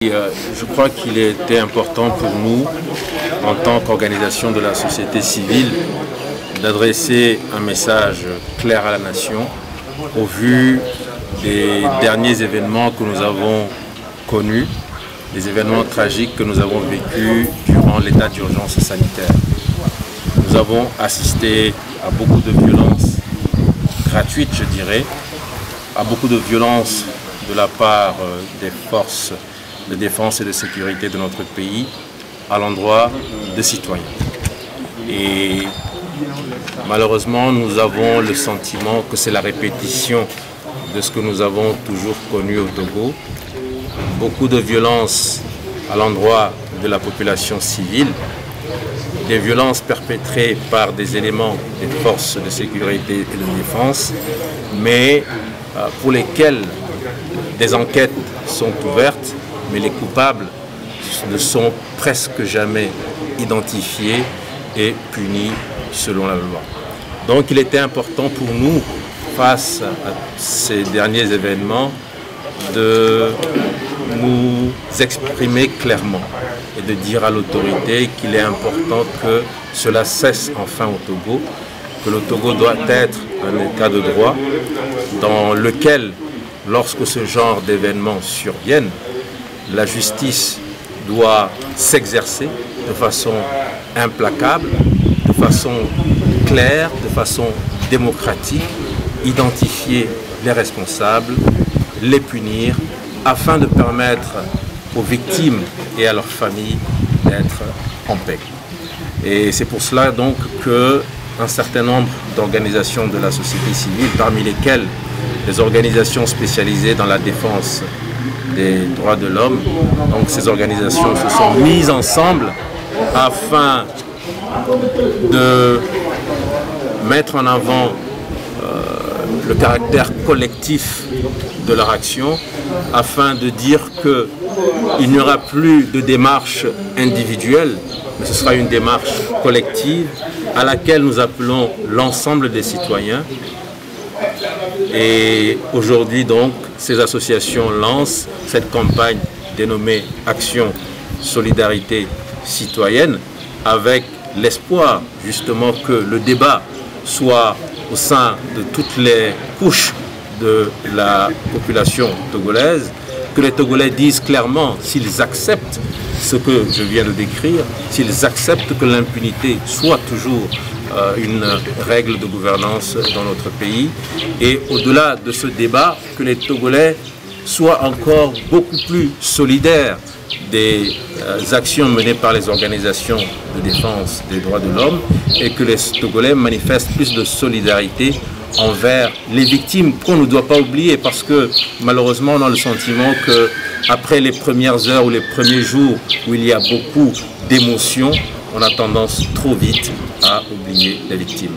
Je crois qu'il était important pour nous, en tant qu'organisation de la société civile, d'adresser un message clair à la nation au vu des derniers événements que nous avons connus, des événements tragiques que nous avons vécus durant l'état d'urgence sanitaire. Nous avons assisté à beaucoup de violences gratuites, je dirais, à beaucoup de violences de la part des forces de défense et de sécurité de notre pays à l'endroit des citoyens. Et malheureusement, nous avons le sentiment que c'est la répétition de ce que nous avons toujours connu au Togo. Beaucoup de violences à l'endroit de la population civile, des violences perpétrées par des éléments des forces de sécurité et de défense, mais pour lesquelles des enquêtes sont ouvertes, mais les coupables ne sont presque jamais identifiés et punis selon la loi. Donc il était important pour nous, face à ces derniers événements, de nous exprimer clairement et de dire à l'autorité qu'il est important que cela cesse enfin au Togo, que le Togo doit être un état de droit dans lequel, lorsque ce genre d'événements surviennent, la justice doit s'exercer de façon implacable, de façon claire, de façon démocratique, identifier les responsables, les punir, afin de permettre aux victimes et à leurs familles d'être en paix. Et c'est pour cela donc qu'un certain nombre d'organisations de la société civile, parmi lesquelles les organisations spécialisées dans la défense des droits de l'homme, donc ces organisations se sont mises ensemble afin de mettre en avant le caractère collectif de leur action, afin de dire qu'il n'y aura plus de démarche individuelle, mais ce sera une démarche collective à laquelle nous appelons l'ensemble des citoyens. Et aujourd'hui donc, ces associations lancent cette campagne dénommée Action Solidarité Citoyenne, avec l'espoir justement que le débat soit au sein de toutes les couches de la population togolaise, que les Togolais disent clairement s'ils acceptent ce que je viens de décrire, s'ils acceptent que l'impunité soit toujours une règle de gouvernance dans notre pays, et au-delà de ce débat, que les Togolais soient encore beaucoup plus solidaires des actions menées par les organisations de défense des droits de l'homme, et que les Togolais manifestent plus de solidarité envers les victimes qu'on ne doit pas oublier, parce que malheureusement on a le sentiment qu'après les premières heures ou les premiers jours où il y a beaucoup d'émotions, on a tendance trop vite à oublier les victimes.